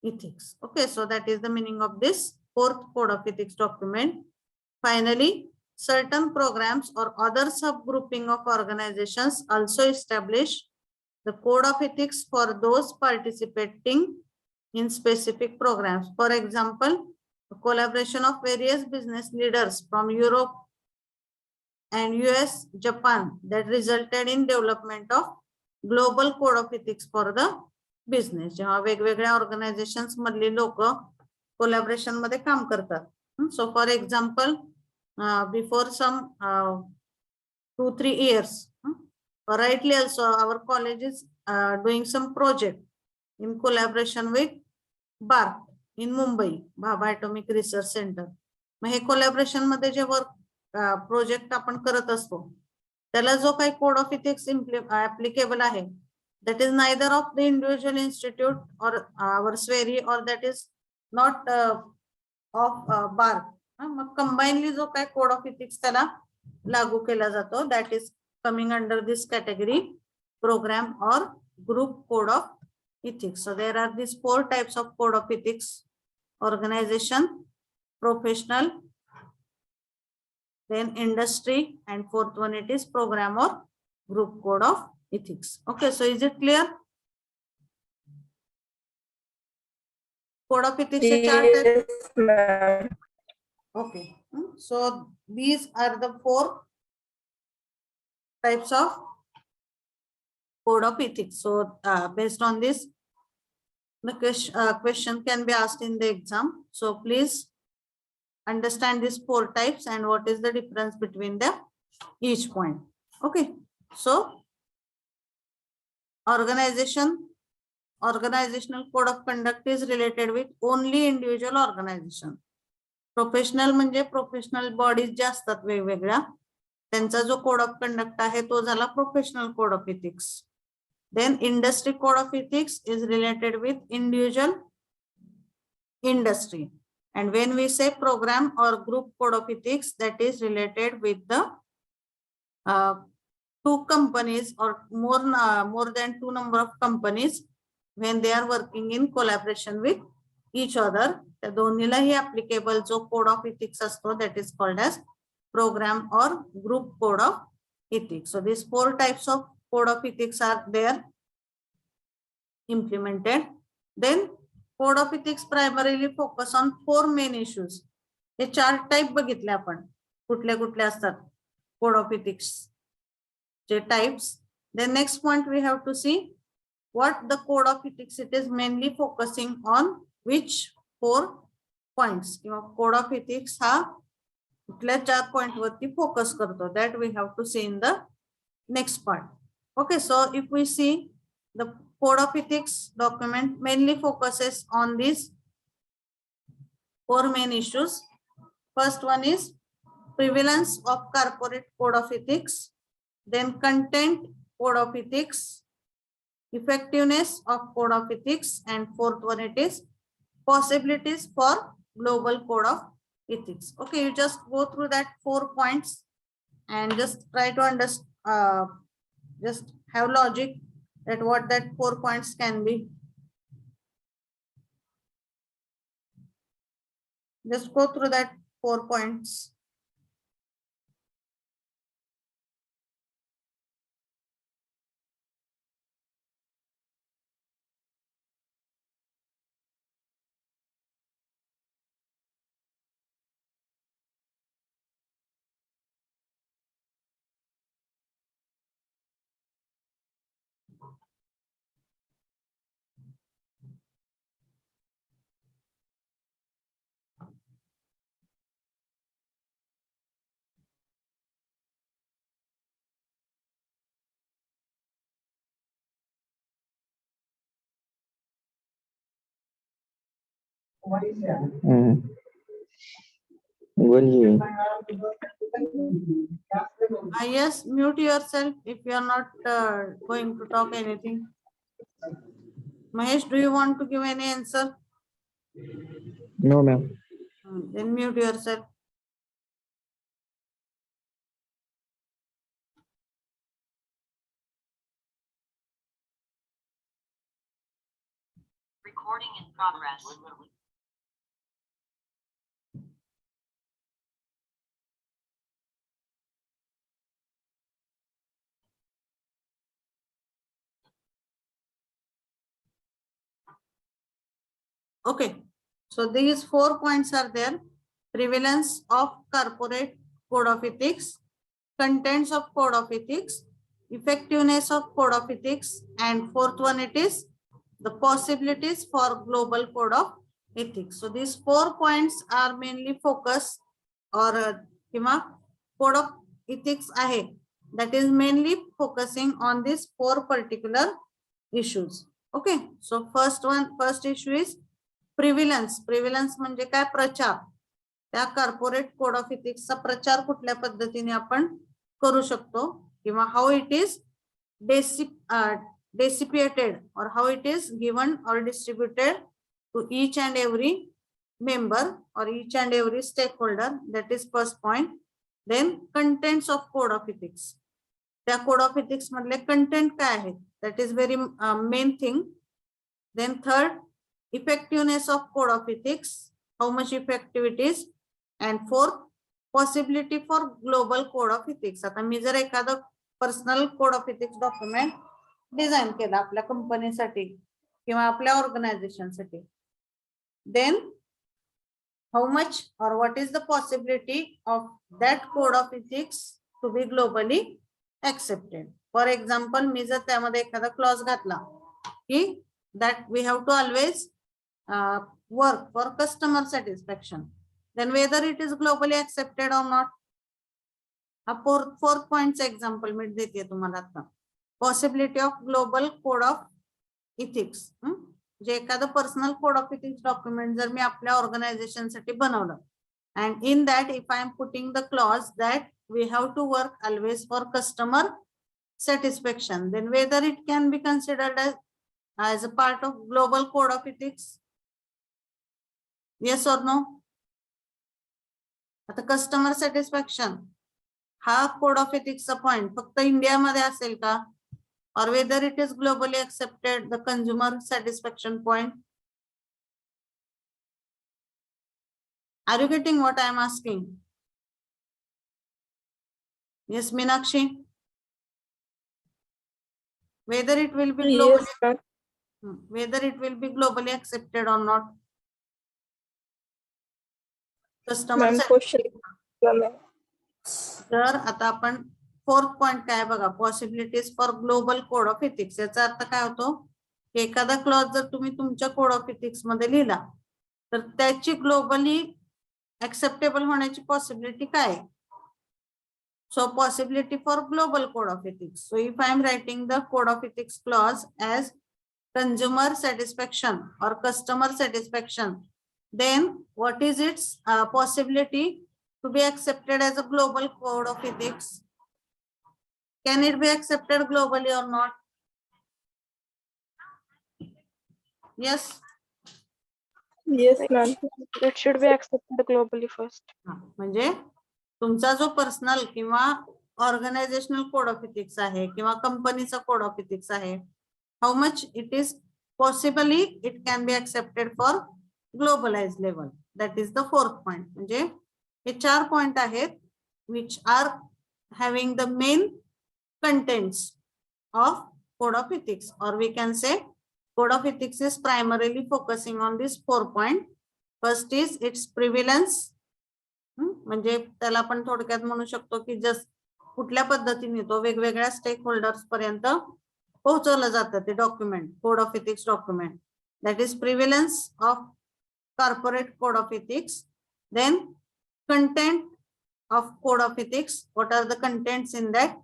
ethics. Okay, so that is the meaning of this fourth code of ethics document. Finally, certain programs or other subgrouping of organizations also establish the code of ethics for those participating in specific programs. For example, the collaboration of various business leaders from Europe and US, Japan, that resulted in development of global code of ethics for the business. जेव्हा वेगवेगळ्या organisations मधली लोक collaboration मध्ये काम करतात. So for example, before some 2-3 years, rightly also our college is doing some project in collaboration with BARC in Mumbai, Bhabha Atomic Research Center. Mug hey collaboration मध्ये जे work project आपण करत असतो त्याला जो काही कोड ऑफ इथिक्स ऍप्लिकेबल आहे, that is neither of the individual institute और our स्वेरी और दॅट इज नॉट ऑफ बार्क. मग कंबाइनली जो काही कोड ऑफ इथिक्स त्याला लागू केला जातो, that is coming under this category program और group code of ethics. So there are these 4 types of code of ethics: organization, professional, then industry, and fourth one it is program or group code of ethics. Okay, so is it clear? Code of ethics se 4 types. Yes, ma'am. Okay, so these are the 4 types of code of ethics. So based on this, the question can be asked in the exam. So please understand these 4 types and what is the difference between them, each point. Okay, so organizational code of conduct is related with only individual organization. Professional म्हणजे professional bodies जे असतात वेगवेगळ्या, त्यांचा जो code of conduct आहे तो झाला professional code of ethics. Then industry code of ethics is related with individual industry. And when we say program or group code of ethics, that is related with the 2 companies or more than 2 number of companies when they are working in collaboration with each other. त्या दोन्हीलाही applicable जो code of ethics असतो, that is called as program or group code of ethics. So these 4 types of code of ethics are there implemented. Then code of ethics primarily focus on 4 main issues. हे 4 type बघितले आपण, कुठले कुठले असतात code of ethics चे types. Then next point we have to see what the code of ethics it is mainly focusing on which 4 points. किंवा code of ethics हा कुठल्या 4 पॉइंट वरती फोकस करतो, that we have to see in the next part. Okay, so if we see the code of ethics document mainly focuses on these 4 main issues. First one is prevalence of corporate code of ethics, then content code of ethics, effectiveness of code of ethics, and fourth one it is possibilities for global code of ethics. Okay, you just go through that 4 points and just try to understand, just have logic at what that 4 points can be. Just go through that 4 points. बोलिए. Yes, mute yourself if you are not going to talk anything. Mahesh, do you want to give any answer? No, ma'am. Then mute yourself. Recording in progress. Okay, so these 4 points are there. Prevalence of corporate code of ethics, contents of code of ethics, effectiveness of code of ethics, and fourth one it is the possibilities for global code of ethics. So these 4 points are mainly focused or code of ethics ahe, that is mainly focusing on these 4 particular issues. Okay, so first issue is प्रिव्हिलन्स म्हणजे काय प्रचार त्या corporate code of इथिक्सचा प्रचार कुठल्या पद्धतीने आपण करू शकतो किंवा हाऊ इट इज डेसिपिएटेड और हाऊ इट इज गिवन और distributed to each and every member और each and every stakeholder. That is first point. Then contents of code of ethics, त्या कोड ऑफ इथिक्स मधले कंटेंट काय आहेत, that is very main thing. Then third, effectiveness of code of ethics, how much effective it is, and fourth, possibility for global code of ethics. आता मी जर एखादं personal code of ethics document design केलं आपल्या कंपनीसाठी किंवा आपल्या ऑर्गनायझेशनसाठी, then how much or what is the possibility of that code of ethics to be globally accepted. For example, मी जर त्यामध्ये एखादा क्लॉज घातला की that we have to always work for customer satisfaction, then whether it is globally accepted or not. fourth points example मी देते तुम्हाला आता. Possibility of global code of ethics, जे एखादं personal code of ethics document जर मी आपल्या organisation साठी बनवलं, and in that if I am putting the clause that we have to work always for customer satisfaction, then whether it can be considered as a part of global code of ethics. Yes or no? आता customer satisfaction हा code of एथिक्सचा point फक्त इंडियामध्ये असेल का, और whether it is globally accepted the consumer satisfaction point. Are you getting what I am asking? Yes Meenakshi, whether it will be globally, Yes, ma'am. whether it will be globally accepted or not. Customer Ma'am, question. तर आता आपण fourth point काय बघा, possibilities for global code of ethics. याचा अर्थ काय होतो, एखादा clause जर तुम्ही तुमच्या कोड ऑफ इथिक्स मध्ये लिहिला तर त्याची ग्लोबली ऍक्सेप्टेबल होण्याची पॉसिबिलिटी काय. So possibility for global code of ethics. So if I am writing the code of ethics clause as consumer satisfaction or customer satisfaction, then what is its possibility to be accepted as a global code of ethics? Can it be accepted globally or not? Yes. Yes, ma'am. It should be accepted globally first. म्हणजे तुमचा जो personal किंवा organisational code of ethics आहे किंवा कंपनीचा code of ethics आहे, how much it is possibly it can be accepted for globalise level. That is the fourth point. म्हणजे हे 4 पॉइंट आहेत which are having the main contents of code of ethics, or we can say code of ethics is primarily focusing on these 4 points. First is its prevalence. म्हणजे त्याला आपण थोडक्यात म्हणू शकतो की जस्ट कुठल्या पद्धतीने तो वेगवेगळ्या स्टेक होल्डर्स पर्यंत पोहोचवलं जातं ते document, code of ethics document. That is prevalence of corporate code of ethics. Then content of code of ethics, what are the contents in that,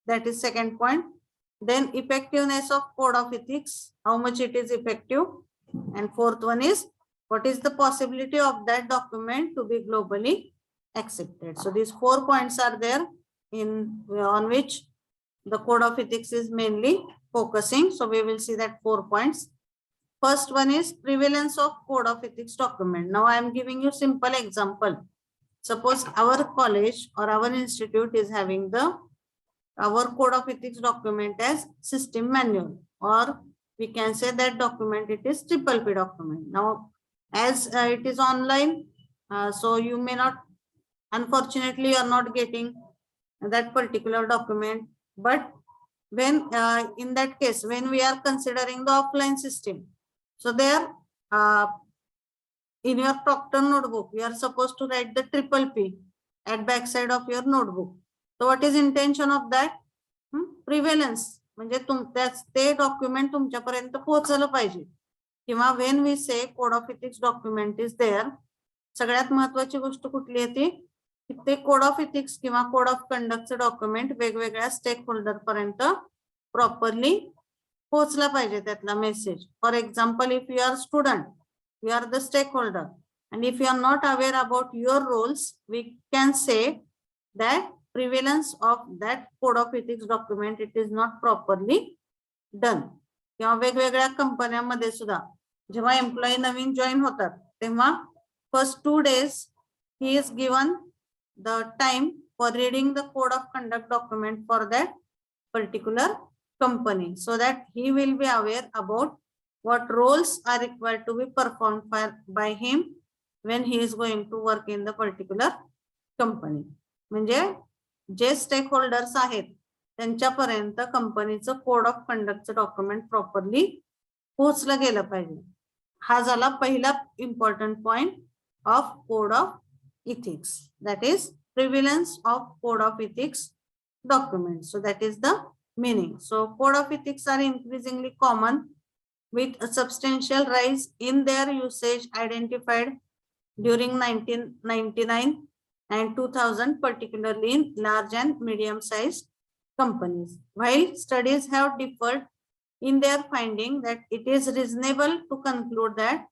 that is second point. Then effectiveness of code of ethics, how much it is effective. And fourth one is what is the possibility of that document to be globally accepted. So these 4 points are there in on which the code of ethics is mainly focusing. So we will see that 4 points. First one is prevalence of code of ethics document. Now I am giving you simple example. Suppose our college or our institute is having our code of ethics document as system manual, or we can say that document it is PPP document. Now as it is online, so you may not, unfortunately you are not getting that particular document. But when in that case, when we are considering the offline system, so there in your Proctor notebook you are supposed to write the PPP at back side of your notebook. So what is intention of that? Prevalence, म्हणजे ते document तुमच्यापर्यंत पोहोचलं पाहिजे. किंवा when we say code of ethics document is there, सगळ्यात महत्वाची गोष्ट कुठली येते की ते कोड ऑफ इथिक्स किंवा कोड ऑफ कंडक्टचं डॉक्युमेंट वेगवेगळ्या स्टेक होल्डर पर्यंत प्रॉपरली पोहोचला पाहिजे त्यातला message. For example, if you are student, you are the stakeholder, and if you are not aware about your roles, we can say that prevalence of that code of ethics document it is not properly done. किंवा वेगवेगळ्या कंपन्यांमध्ये सुद्धा जेव्हा employee नवीन join होतात तेव्हा first 2 days he is given the time for reading the code of conduct document for that particular company, so that he will be aware about what roles are required to be performed by him when he is going to work in the particular company. म्हणजे जे stake holders आहेत त्यांच्यापर्यंत कंपनीचं code of कंडक्टचं document properly पोहोचलं गेलं पाहिजे. हा झाला पहिला important point of code of ethics, that is prevalence of code of ethics document. So that is the meaning. So code of ethics are increasingly common with a substantial rise in their usage identified during 1999 and 2000, particularly in large and medium-sized companies. While studies have differed in their finding that it is reasonable to conclude that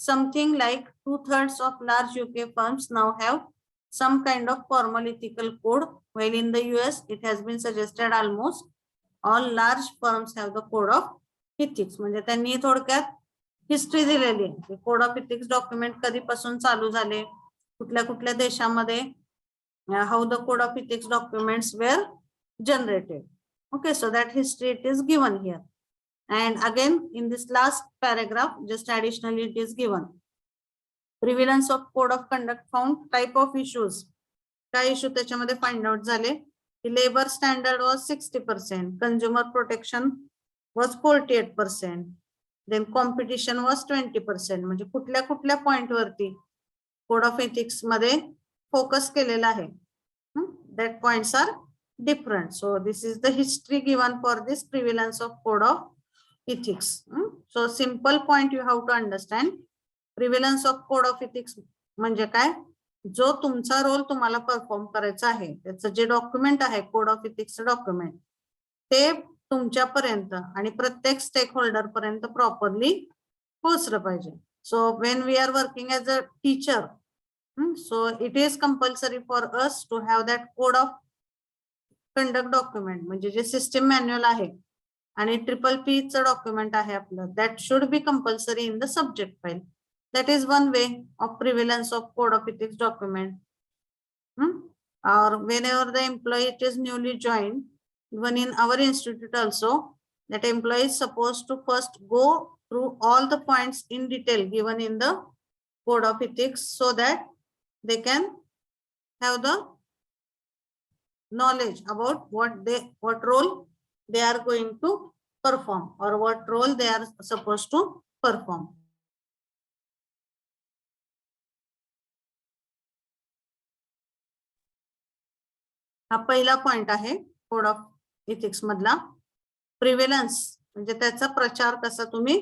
something like 2/3 of large UK firms now have some kind of formal ethical code, while in the US it has been suggested almost all large firms have the code of ethics. म्हणजे त्यांनी थोडक्यात history दिलेली आहे, code of ethics document कधीपासून चालू झाले, कुठल्या कुठल्या देशामध्ये, how the code of ethics documents were generated. Okay, so that history it is given here. And again in this last paragraph just additionally it is given prevalence of code of conduct found type of issues. काय issue त्याच्यामध्ये find out झाले की labour standard was 60%, consumer protection was 48%, then competition was 20%. म्हणजे कुठल्या कुठल्या point वरती code of ethics मध्ये focus केलेला आहे, that points are different. So this is the history given for this prevalence of code of ethics. So simple point you have to understand, prevalence of code of ethics म्हणजे काय, जो तुमचा role तुम्हाला perform करायचा आहे त्याचं जे document आहे code of ethics document ते तुमच्यापर्यंत आणि प्रत्येक स्टेक होल्डर पर्यंत प्रॉपरली पोहोचलं पाहिजे. So when we are working as a teacher, so it is compulsory for us to have that code of conduct document, म्हणजे जे सिस्टम मॅन्युअल आहे आणि PPP चं डॉक्युमेंट आहे आपलं, that should be compulsory in the subject file. That is one way of prevalence of code of ethics document. Or whenever the employee is newly joined, even in our institute also, that employee is supposed to first go through all the points in detail given in the code of ethics so that they can have the knowledge about what role they are going to perform or what role they are supposed to perform. हा पहिला point आहे code of ethics मधला. प्रिव्हेलन्स म्हणजे त्याचा प्रचार कसा तुम्ही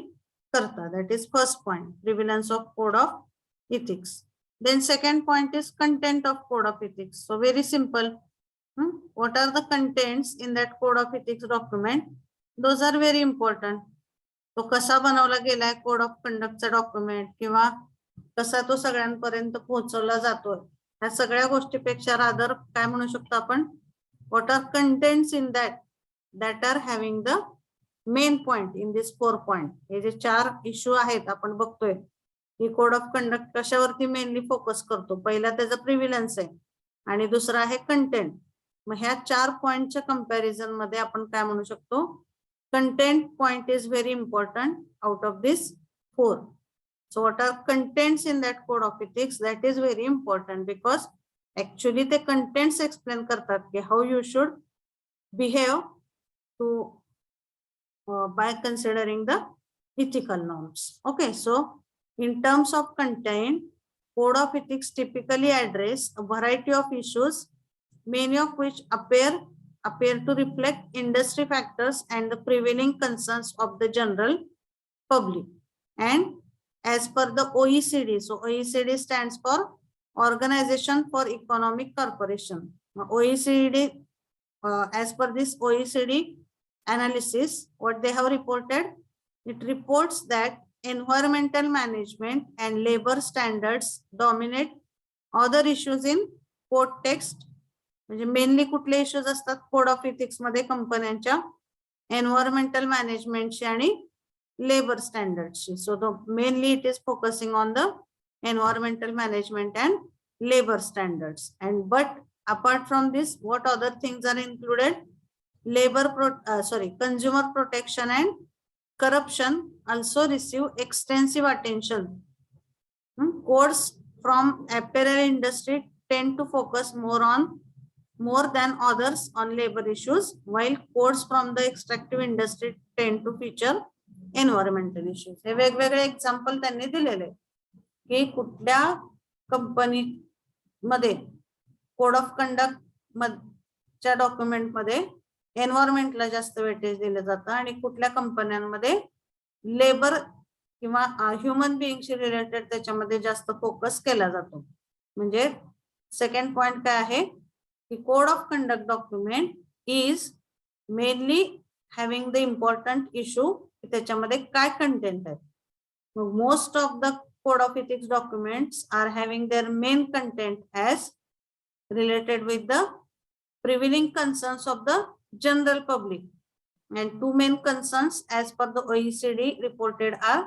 करता. That is first point, prevalence of code of ethics. Then second point is content of code of ethics. So very simple. What are the contents in that code of ethics document? Those are very important. तो कसा बनवला गेलाय code of कंडक्टचा document किंवा कसा तो सगळ्यांपर्यंत पोहोचवला जातोय, ह्या सगळ्या गोष्टीपेक्षा रादर काय म्हणू शकतो आपण, what are contents in that are having the main point in this 4 point. हे जे 4 इश्यू आहेत आपण बघतोय ही कोड ऑफ कंडक्ट कशावरती मेनली फोकस करतो. पहिला त्याचा प्रिव्हिलन्स आहे आणि दुसरा आहे कंटेंट. मग ह्या 4 पॉइंटच्या कंपॅरिझन मध्ये आपण काय म्हणू शकतो, content point is very important out of this 4. So what are contents in that code of ethics? That is very important because actually the contents explain करतात की how you should behave to by considering the ethical norms. Okay, so in terms of content, code of ethics typically address a variety of issues, many of which appear to reflect industry factors and the prevailing concerns of the general public. And as per the OECD, so OECD stands for Organization for Economic Cooperation. OECD, as per this OECD analysis, what they have reported, it reports that environmental management and labor standards dominate other issues in code text. म्हणजे mainly कुठले issues असतात code of ethics मध्ये कंपन्यांच्या, environmental मॅनेजमेंटची आणि labor standards. So mainly it is focusing on the environmental management and labor standards. And but apart from this, what other things are included? Consumer protection and corruption also receive extensive attention. Codes from apparel industry tend to focus more than others on labor issues, while codes from the extractive industry tend to feature environmental issues. हे वेगवेगळे example त्यांनी दिलेले की कुठल्या company मध्ये code of conduct च्या document मध्ये एन्व्हायरमेंटला जास्त वेटेज दिलं जातं आणि कुठल्या कंपन्यांमध्ये लेबर किंवा ह्युमन बिईंगशी रिलेटेड त्याच्यामध्ये जास्त फोकस केला जातो. म्हणजे सेकंड पॉइंट काय आहे की code of conduct document is mainly having the important issue, त्याच्यामध्ये काय कंटेंट आहे. Most of the code of ethics documents are having their main content as related with the prevailing concerns of the general public. And 2 main concerns as per the OECD reported are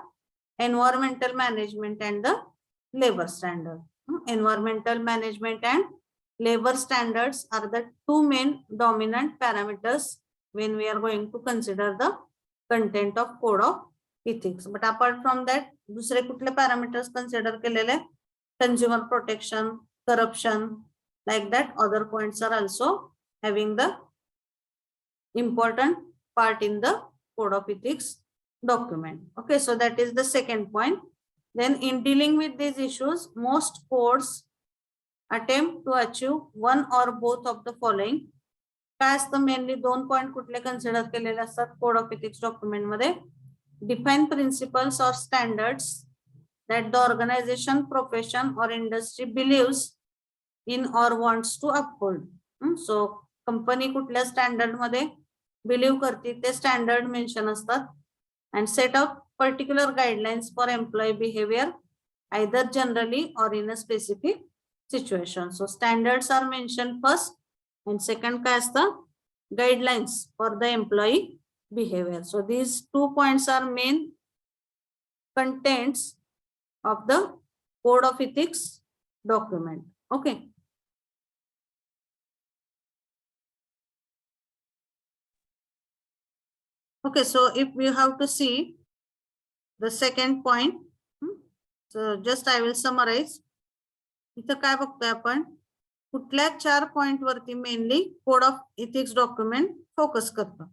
environmental management and the labor standard. Environmental management and labor standards are the 2 main dominant parameters when we are going to consider the content of code of ethics. But apart from that, दूसरे कुठले parameters consider केलेले, consumer protection, corruption, like that other points are also having the important part in the code of ethics document. Okay, so that is the second point. Then in dealing with these issues, most codes attempt to achieve one or both of the following. काय असतं mainly 2 point कुठले consider केलेले असतात code of ethics document मध्ये. Define principles or standards that the organisation, profession or industry believes in or wants to uphold. So company कुठल्या standard मध्ये believe करते ते स्टँडर्ड मेन्शन असतात. And set of particular guidelines for employee behaviour either generally or in a specific situation. So standards are mention first and second काय असतं, guidelines for the employee behavior. So these 2 points are main contents of the code of ethics document. Okay. Okay, so if we have to see the second point, so just I will summarize. इथं काय बघतोय आपण, कुठल्या 4 point वरती mainly code of ethics document focus करतो.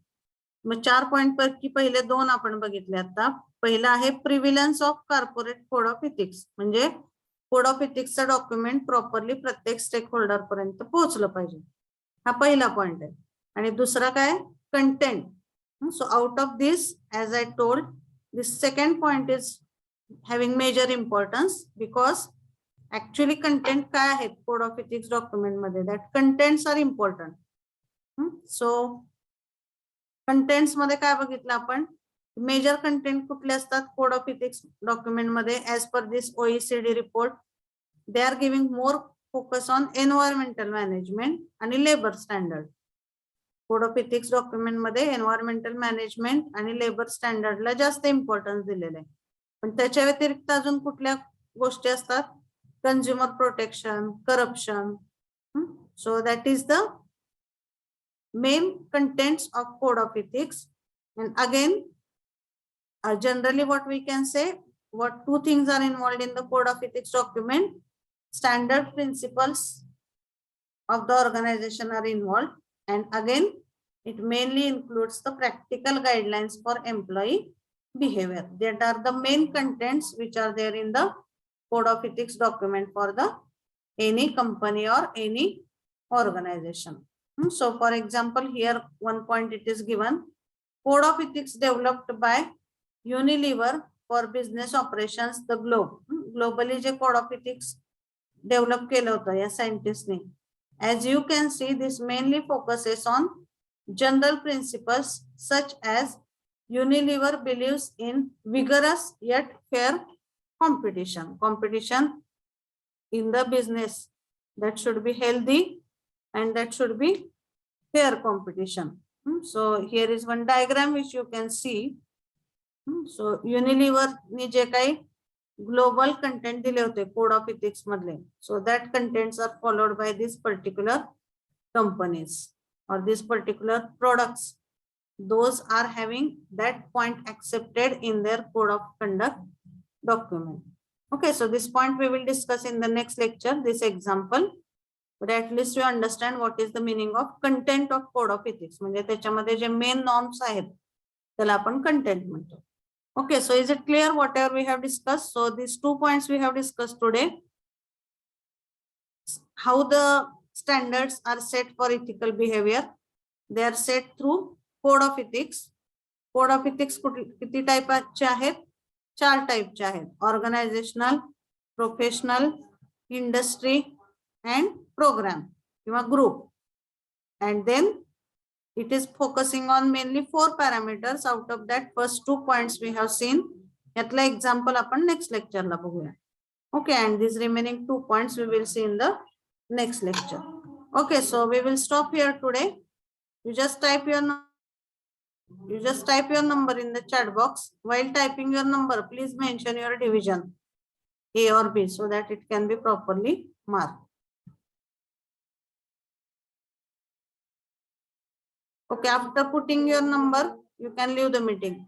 मग 4 point पैकी पहिले 2 आपण बघितले आता. पहिला आहे prevalence of corporate code of ethics, म्हणजे कोड ऑफ इथिक्सचा डॉक्युमेंट प्रॉपरली प्रत्येक स्टेक होल्डर पर्यंत पोहोचलं पाहिजे. हा पहिला पॉइंट आहे. आणि दुसरा काय, content. So out of this, as I told, this second point is having major importance because actually content काय आहे code of ethics document मध्ये, that contents are important. So contents मध्ये काय बघितलं आपण, मेजर कंटेंट कुठले असतात कोड ऑफ इथिक्स डॉक्युमेंट मध्ये, as per this OECD report, they are giving more focus on environmental management आणि labour standard. Code of ethics document मध्ये environmental management आणि लेबर स्टँडर्डला जास्त इम्पॉर्टन्स दिलेले आहे. पण त्याच्या व्यतिरिक्त अजून कुठल्या गोष्टी असतात, consumer protection, corruption. So that is the main contents of code of ethics. And again, generally what we can say, what 2 things are involved in the code of ethics document. Standard principles of the organization are involved. And again, it mainly includes the practical guidelines for employee behavior. That are the main contents which are there in the code of ethics document for the any company or any organization. So for example, here one point it is given, code of ethics developed by Unilever for business operations the globe. Globally J code of ethics develop केलं होतं या सायंटिस्टने. As you can see, this mainly focuses on general principles such as Unilever believes in vigorous yet fair competition. Competition in the business that should be healthy and that should be fair competition. So here is one diagram which you can see. So Unilever ने जे काही global content दिले होते code of ethics मधले, so that contents are followed by these particular companies or these particular products. Those are having that point accepted in their code of conduct document. Okay, so this point we will discuss in the next lecture, this example. But at least you understand what is the meaning of content of code of ethics. म्हणजे त्याच्यामध्ये जे main norms आहेत त्याला आपण content म्हणतो. Okay, so is it clear whatever we have discussed? So these 2 points we have discussed today. How the standards are set for ethical behavior. They are set through code of ethics. Code of ethics किती टाइपचे आहेत, 4 टाइपचे आहेत, organisational, professional, industry and program किंवा group. And then it is focusing on mainly 4 parameters. Out of that, first 2 points we have seen. यातला example आपण next lecture ला बघूया. Okay, and these remaining 2 points we will see in the next lecture. Okay, so we will stop here today. You just type your number in the chat box. While typing your number, please mention your division A or B so that it can be properly marked. Okay, after putting your number, you can leave the meeting.